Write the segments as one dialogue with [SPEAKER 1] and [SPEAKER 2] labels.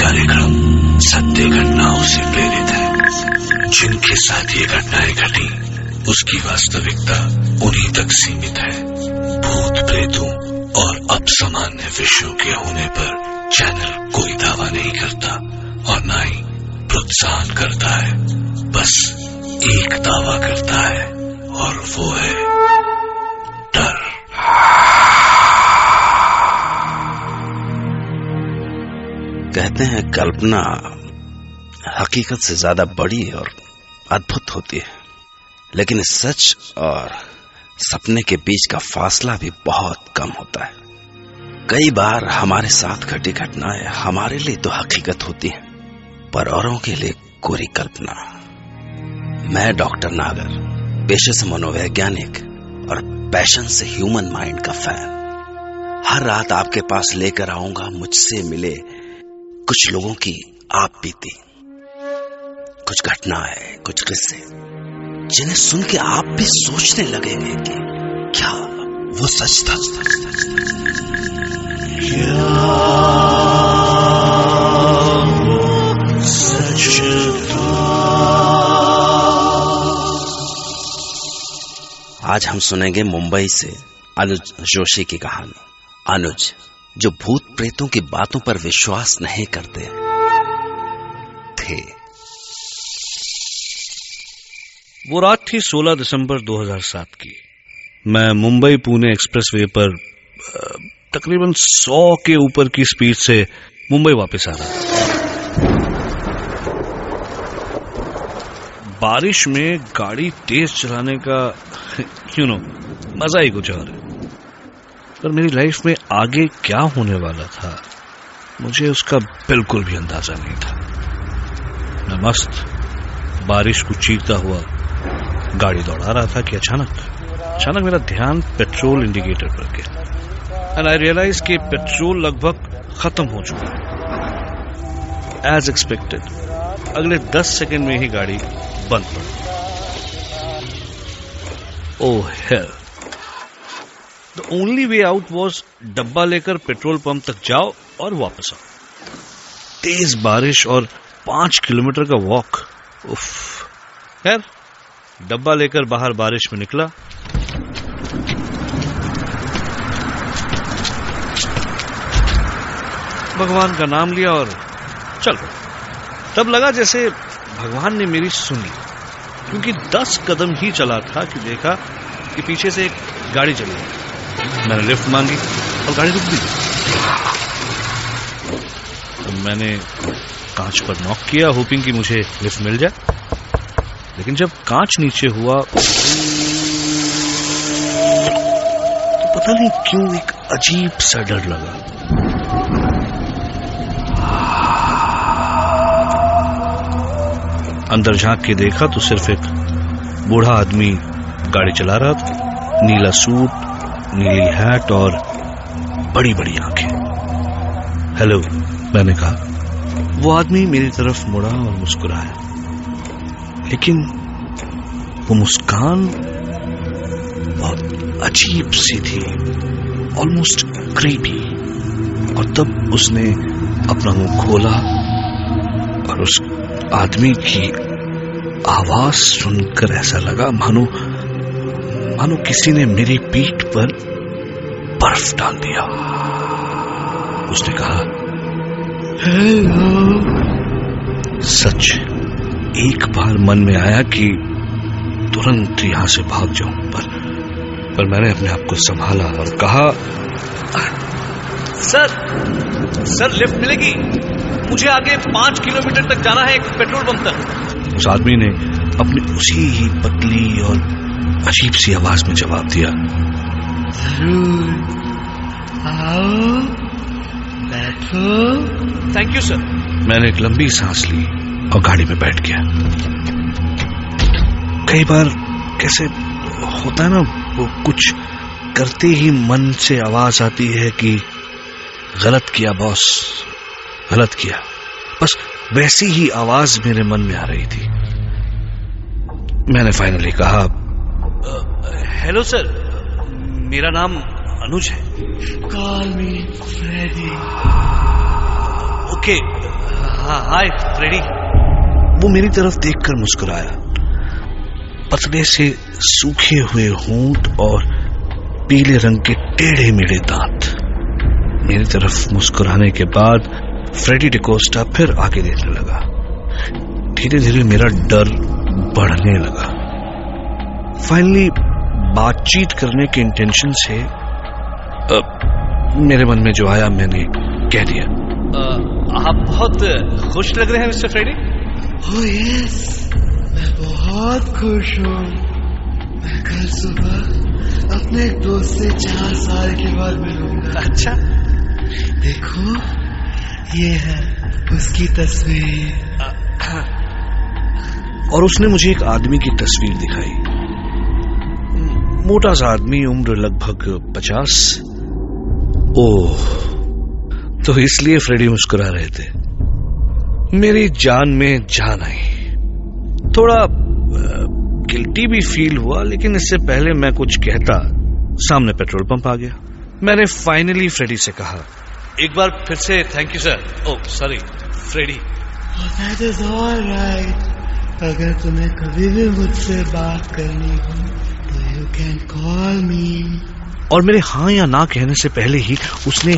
[SPEAKER 1] कार्यक्रम सत्य घटनाओं से प्रेरित है। जिनके साथ ये घटनाएं घटी उसकी वास्तविकता उन्हीं तक सीमित है। भूत प्रेतों और अपसामान्य विषयों के होने पर चैनल कोई दावा नहीं करता और न ही प्रोत्साहन करता है। बस एक दावा करता है और वो है डर।
[SPEAKER 2] कहते हैं कल्पना हकीकत से ज्यादा बड़ी और अद्भुत होती है, लेकिन सच और सपने के बीच का फासला भी बहुत कम होता है। कई बार हमारे साथ घटी घटनाएं हमारे लिए तो हकीकत होती हैं, पर औरों के लिए कोरी कल्पना। मैं डॉक्टर नागर, पेशे से मनोवैज्ञानिक और पैशन से ह्यूमन माइंड का फैन, हर रात आपके पास लेकर आऊंगा मुझसे मिले कुछ लोगों की आप बीती, कुछ घटनाएं, कुछ किस्से जिन्हें सुन के आप भी सोचने लगेंगे कि क्या वो सच था।
[SPEAKER 1] क्या वो सच था?
[SPEAKER 2] आज हम सुनेंगे मुंबई से अनुज जोशी की कहानी। अनुज जो भूत प्रेतों की बातों पर विश्वास नहीं करते थे।
[SPEAKER 3] वो रात थी 16 दिसंबर 2007 की। मैं मुंबई पुणे एक्सप्रेसवे पर तकरीबन 100 के ऊपर की स्पीड से मुंबई वापस आ रहा था। बारिश में गाड़ी तेज चलाने का मजा ही कुछ और है। पर मेरी लाइफ में आगे क्या होने वाला था मुझे उसका बिल्कुल भी अंदाजा नहीं था। मैं मस्त बारिश को चीरता हुआ गाड़ी दौड़ा रहा था कि अचानक मेरा ध्यान पेट्रोल इंडिकेटर पर गया एंड आई रियलाइज कि पेट्रोल लगभग खत्म हो चुका है। एज एक्सपेक्टेड अगले 10 सेकंड में ही गाड़ी बंद पड़ गई। Oh hell, the only way out was डब्बा लेकर पेट्रोल पंप तक जाओ और वापस आओ। तेज बारिश और 5 किलोमीटर का वॉक। उफ, खैर डब्बा लेकर बाहर बारिश में निकला। भगवान का नाम लिया और चल। तब लगा जैसे भगवान ने मेरी सुनी, क्योंकि 10 कदम ही चला था कि देखा कि पीछे से एक गाड़ी चली गई। मैंने लिफ्ट मांगी और गाड़ी रुक गई। तो मैंने कांच पर नॉक किया, होपिंग कि मुझे लिफ्ट मिल जाए। लेकिन जब कांच नीचे हुआ तो पता नहीं क्यों एक अजीब सा डर लगा। अंदर झांक के देखा तो सिर्फ एक बूढ़ा आदमी गाड़ी चला रहा था। नीला सूट, नीली हैट और बड़ी बड़ी आंखें। हेलो, मैंने कहा। वो आदमी मेरी तरफ मुड़ा और मुस्कुराया, लेकिन वो मुस्कान बहुत अजीब सी थी, ऑलमोस्ट क्रीपी। और तब उसने अपना मुंह खोला और उस आदमी की आवाज सुनकर ऐसा लगा मानो किसी ने मेरी पीठ पर बर्फ डाल दिया। उसने कहा, हेलो। सच एक बार मन में आया कि तुरंत यहां से भाग जाऊं, पर मैंने अपने आप को संभाला और कहा, सर लिफ्ट मिलेगी? मुझे आगे 5 किलोमीटर तक जाना है, पेट्रोल पंप तक। उस आदमी ने अपनी उसी ही पतली और अजीब सी आवाज में जवाब दिया, आओ बैठो। Thank you sir. मैंने एक लंबी सांस ली और गाड़ी में बैठ गया। कई बार कैसे होता है ना, वो कुछ करते ही मन से आवाज आती है कि गलत किया बॉस, गलत किया। बस वैसी ही आवाज मेरे मन में आ रही थी। मैंने फाइनली कहा, हेलो सर, मेरा नाम अनुज है। Call me Freddie. Okay, hi Freddie. वो मेरी तरफ देखकर मुस्कुराया। पतले से सूखे हुए होंठ और पीले रंग के टेढ़े मेढ़े दांत। मेरी तरफ मुस्कुराने के बाद फ्रेडी डिकोस्टा फिर आगे देखने लगा। धीरे धीरे मेरा डर बढ़ने लगा। फाइनली बातचीत करने के इंटेंशन से मेरे मन में जो आया मैंने कह दिया, आप बहुत खुश लग रहे हैं मिस्टर फ्रेडी।
[SPEAKER 4] ओह यस, मैं बहुत खुश हूँ। मैं कल सुबह अपने एक दोस्त से 4 साल के बाद मिलूंगा।
[SPEAKER 3] अच्छा,
[SPEAKER 4] देखो ये है उसकी तस्वीर।
[SPEAKER 3] और उसने मुझे एक आदमी की तस्वीर दिखाई। मोटा सा आदमी, उम्र लगभग 50। ओह, तो इसलिए फ्रेडी मुस्कुरा रहे थे। मेरी जान में जान आई। थोड़ा गिल्टी भी फील हुआ, लेकिन इससे पहले मैं कुछ कहता सामने पेट्रोल पंप आ गया। मैंने फाइनली फ्रेडी से कहा, एक बार फिर से thank you sir. Oh sorry Freddie.
[SPEAKER 4] That is all right. अगर तुम्हें कभी भी मुझसे बात करनी हो तो you can call me.
[SPEAKER 3] और मेरे हाँ या ना कहने से पहले ही उसने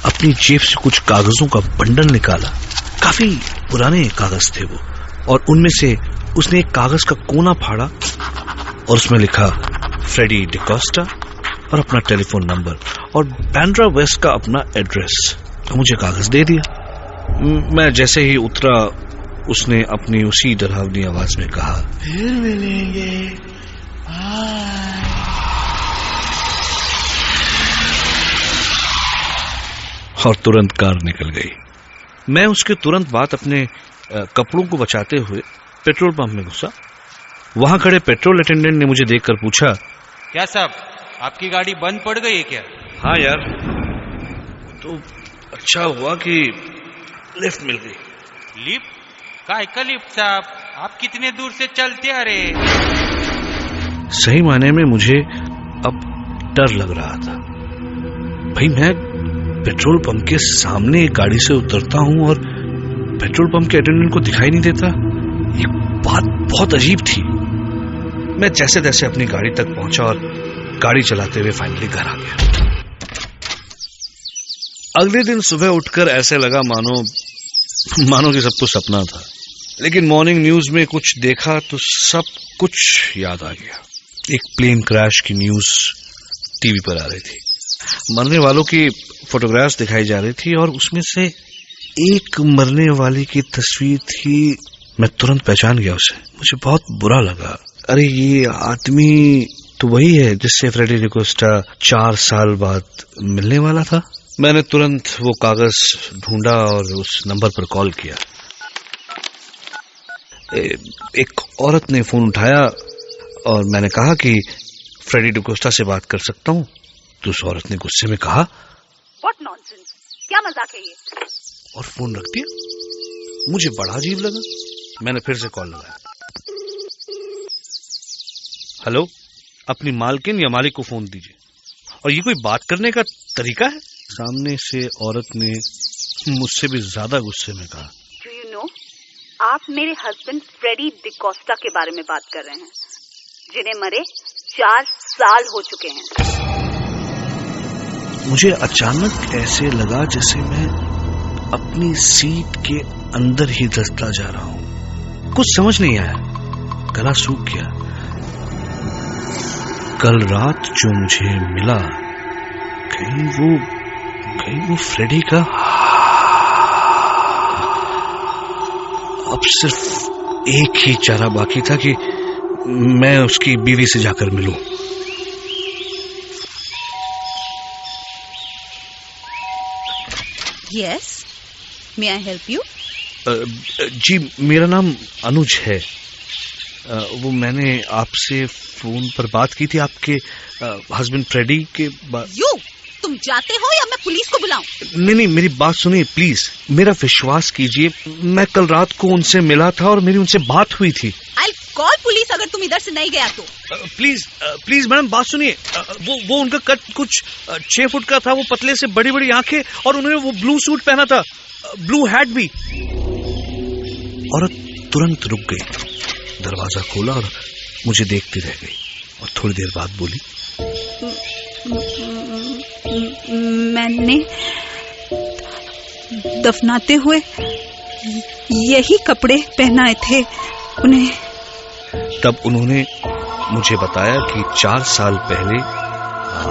[SPEAKER 3] अपनी जेब से कुछ कागजों का बंडल निकाला। काफी पुराने कागज थे वो, और उनमें से उसने एक कागज का कोना फाड़ा और उसमें लिखा फ्रेडी डिकोस्टा और अपना टेलीफोन नंबर और बैंड्रा वेस्ट का अपना एड्रेस। मुझे कागज दे दिया। मैं जैसे ही उतरा उसने अपनी उसी डरावनी आवाज में कहा,
[SPEAKER 4] फिर मिलेंगे, बाय।
[SPEAKER 3] और तुरंत कार निकल गई। मैं उसके तुरंत बाद अपने कपड़ों को बचाते हुए पेट्रोल पंप में घुसा। वहां खड़े पेट्रोल अटेंडेंट ने मुझे देखकर पूछा,
[SPEAKER 5] क्या साहब आपकी गाड़ी बंद पड़ गई है क्या?
[SPEAKER 3] हाँ यार, तो अच्छा हुआ कि लिफ्ट मिल गई।
[SPEAKER 5] लिफ्ट? काय का लिफ्ट साहब? आप कितने दूर से चलते आ रहे?
[SPEAKER 3] सही मायने में मुझे अब डर लग रहा था। भाई मैं पेट्रोल पंप के सामने एक गाड़ी से उतरता हूं और पेट्रोल पंप के अटेंडेंट को दिखाई नहीं देता। ये बात बहुत अजीब थी। मैं जैसे तैसे अपनी गाड़ी तक पहुंचा और गाड़ी चलाते हुए फाइनली घर आ गया। अगले दिन सुबह उठकर ऐसे लगा मानो कि सब कुछ सपना था। लेकिन मॉर्निंग न्यूज में कुछ देखा तो सब कुछ याद आ गया। एक प्लेन क्रैश की न्यूज टीवी पर आ रही थी। मरने वालों की फोटोग्राफ्स दिखाई जा रही थी और उसमें से एक मरने वाली की तस्वीर थी। मैं तुरंत पहचान गया उसे। मुझे बहुत बुरा लगा। अरे ये आदमी तो वही है जिससे फ्रेडी डिकोस्टा 4 साल बाद मिलने वाला था। मैंने तुरंत वो कागज ढूंढा और उस नंबर पर कॉल किया। एक औरत ने फोन उठाया और मैंने कहा कि फ्रेडी डिकोस्टा से बात कर सकता हूँ। तो उस औरत ने गुस्से में कहा,
[SPEAKER 6] What nonsense? क्या मजाक है ये?
[SPEAKER 3] और फोन रख दिया। मुझे बड़ा अजीब लगा। मैंने फिर से कॉल लगाया। हेलो, अपनी मालकिन या मालिक को फोन दीजिए। और ये कोई बात करने का तरीका है? सामने से औरत ने मुझसे भी ज्यादा गुस्से में कहा,
[SPEAKER 6] Do you know? आप मेरे हस्बैंड फ्रेडी डिकोस्टा के बारे में बात कर रहे हैं, जिन्हें मरे 4 साल हो चुके हैं।
[SPEAKER 3] मुझे अचानक ऐसे लगा जैसे मैं अपनी सीट के अंदर ही धंसता जा रहा हूं। कुछ समझ नहीं आया। गला सूख गया। कल रात जो मुझे मिला, कहीं वो फ्रेडी का। अब सिर्फ एक ही चारा बाकी था कि मैं उसकी बीवी से जाकर मिलूं।
[SPEAKER 6] Yes, may I help you?
[SPEAKER 3] जी, मेरा नाम अनुज है। वो मैंने आपसे फोन पर बात की थी आपके हस्बैंड फ्रेडी के
[SPEAKER 6] You, तुम जाते हो या मैं पुलिस को बुलाऊं?
[SPEAKER 3] नहीं, मेरी बात सुनिए प्लीज। मेरा विश्वास कीजिए, मैं कल रात को उनसे मिला था और मेरी उनसे बात हुई थी।
[SPEAKER 6] I'll call पुलिस अगर तुम इधर से नहीं गया तो।
[SPEAKER 3] प्लीज मैडम बात सुनिए। वो उनका कद कुछ 6 फुट का था। वो पतले से बड़ी बड़ी आंखें और उन्होंने वो ब्लू सूट पहना था, ब्लू हैट भी। औरत तुरंत रुक गई, दरवाजा खोला और मुझे देखती रह गई और थोड़ी देर बाद बोली,
[SPEAKER 6] मैंने दफनाते हुए यही कपड़े पहनाए थे उन्हें।
[SPEAKER 3] तब उन्होंने मुझे बताया कि 4 साल पहले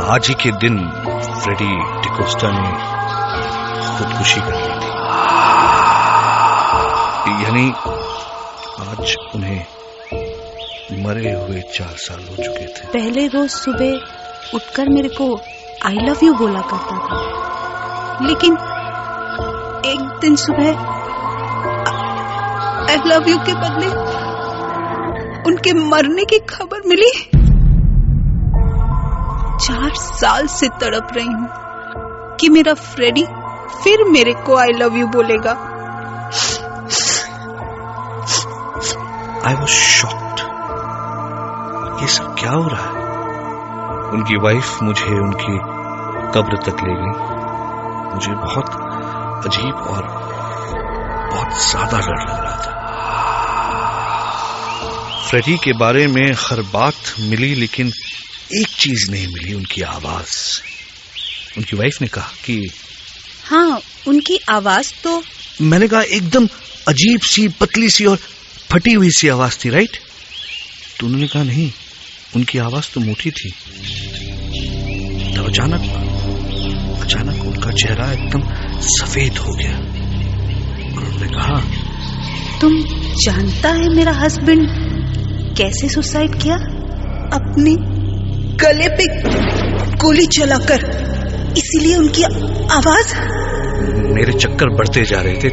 [SPEAKER 3] आज ही के दिन फ्रेडी डिकोस्टा ने खुदकुशी कर ली थी। यानी आज उन्हें मरे हुए 4 साल हो चुके थे।
[SPEAKER 6] पहले रोज सुबह उठकर मेरे को आई लव यू बोला करता था, लेकिन एक दिन सुबह आई लव यू के बदले उनके मरने की खबर मिली। 4 साल से तड़प रही हूँ कि मेरा फ्रेडी फिर मेरे को आई लव यू बोलेगा।
[SPEAKER 3] I was shocked. ये सब क्या हो रहा है? उनकी वाइफ मुझे उनकी कब्र तक ले गई। मुझे बहुत अजीब और बहुत ज्यादा डर लग रहा था। फ्रेडी के बारे में हर बात मिली, लेकिन एक चीज नहीं मिली, उनकी आवाज। उनकी वाइफ ने कहा कि
[SPEAKER 6] हाँ, उनकी आवाज तो।
[SPEAKER 3] मैंने कहा एकदम अजीब सी, पतली सी और फटी हुई सी आवाज थी, राइट? तो उन्होंने कहा नहीं, उनकी आवाज तो मोटी थी। तब अचानक उनका चेहरा एकदम सफेद हो गया और उन्होंने कहा,
[SPEAKER 6] तुम जानता है मेरा हस्बैंड कैसे सुसाइड किया? अपने गले पे गोली चलाकर। इसीलिए उनकी आवाज।
[SPEAKER 3] मेरे चक्कर बढ़ते जा रहे थे।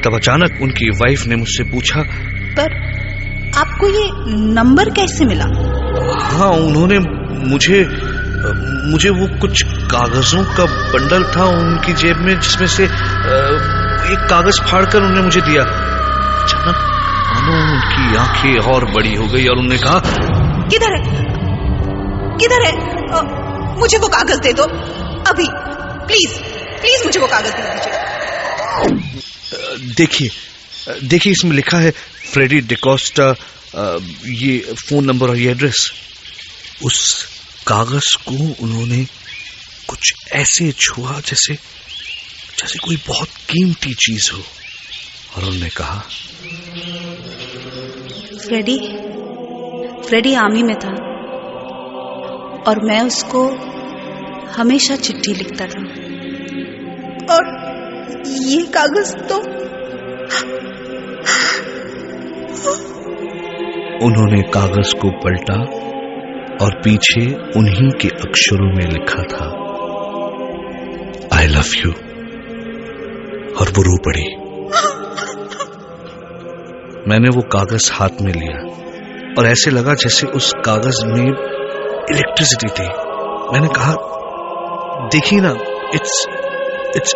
[SPEAKER 3] तब अचानक उनकी वाइफ ने मुझसे पूछा,
[SPEAKER 6] पर आपको ये नंबर कैसे मिला?
[SPEAKER 3] हाँ, उन्होंने मुझे वो कुछ कागजों का बंडल था उनकी जेब में, जिसमें से एक कागज फाड़कर उन्होंने मुझे दिया। अचानक मानो उनकी आंखें और बड़ी हो गई और उन्होंने कहा,
[SPEAKER 6] किधर है? मुझे वो कागज दे दो अभी, प्लीज मुझे वो कागज दे दीजिए।
[SPEAKER 3] देखिए इसमें लिखा है फ्रेडी डिकोस्टा, ये फोन नंबर और ये एड्रेस। उस कागज को उन्होंने कुछ ऐसे छुआ जैसे कोई बहुत कीमती चीज हो, और उन्होंने कहा,
[SPEAKER 6] फ्रेडी आर्मी में था और मैं उसको हमेशा चिट्ठी लिखता था, और ये कागज तो।
[SPEAKER 3] उन्होंने कागज को पलटा और पीछे उन्हीं के अक्षरों में लिखा था, आई लव यू, और वो रो पड़ी। मैंने वो कागज हाथ में लिया और ऐसे लगा जैसे उस कागज में इलेक्ट्रिसिटी थी। मैंने कहा, देखिए ना, इट्स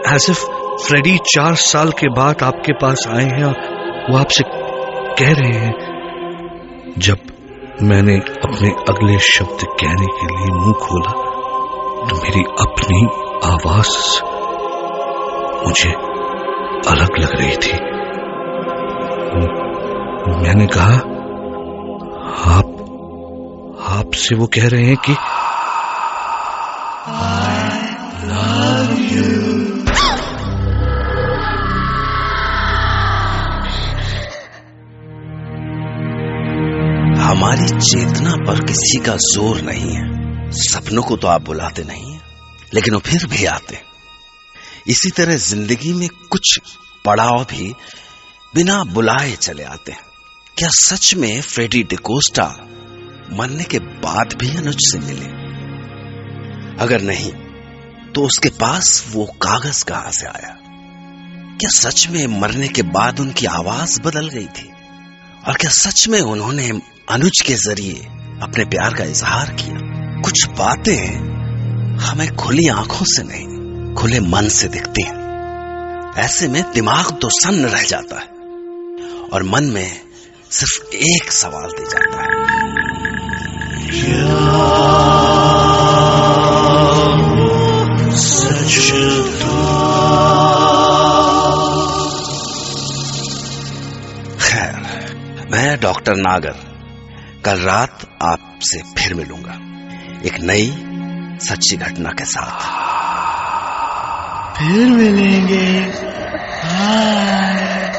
[SPEAKER 3] एज इफ फ्रेडी 4 साल के बाद आपके पास आए हैं और वो आपसे कह रहे हैं। जब मैंने अपने अगले शब्द कहने के लिए मुंह खोला तो मेरी अपनी आवाज मुझे अलग लग रही थी। मैंने कहा, आपसे वो कह रहे हैं कि
[SPEAKER 4] I love you।
[SPEAKER 2] हमारी चेतना पर किसी का जोर नहीं है। सपनों को तो आप बुलाते नहीं हैं, लेकिन वो फिर भी आते। इसी तरह जिंदगी में कुछ पड़ाव भी बिना बुलाए चले आते हैं। क्या सच में फ्रेडी डिकोस्टा मरने के बाद भी अनुज से मिले? अगर नहीं तो उसके पास वो कागज कहां से आया? क्या सच में मरने के बाद उनकी आवाज बदल गई थी? और क्या सच में उन्होंने अनुज के जरिए अपने प्यार का इजहार किया? कुछ बातें हमें खुली आंखों से नहीं, खुले मन से दिखती हैं। ऐसे में दिमाग तो सन्न रह जाता है और मन में सिर्फ एक सवाल दे जाता है,
[SPEAKER 1] सच था।
[SPEAKER 2] डॉक्टर नागर। कल रात आपसे फिर मिलूंगा एक नई सच्ची घटना के साथ।
[SPEAKER 4] फिर मिलेंगे। बाय।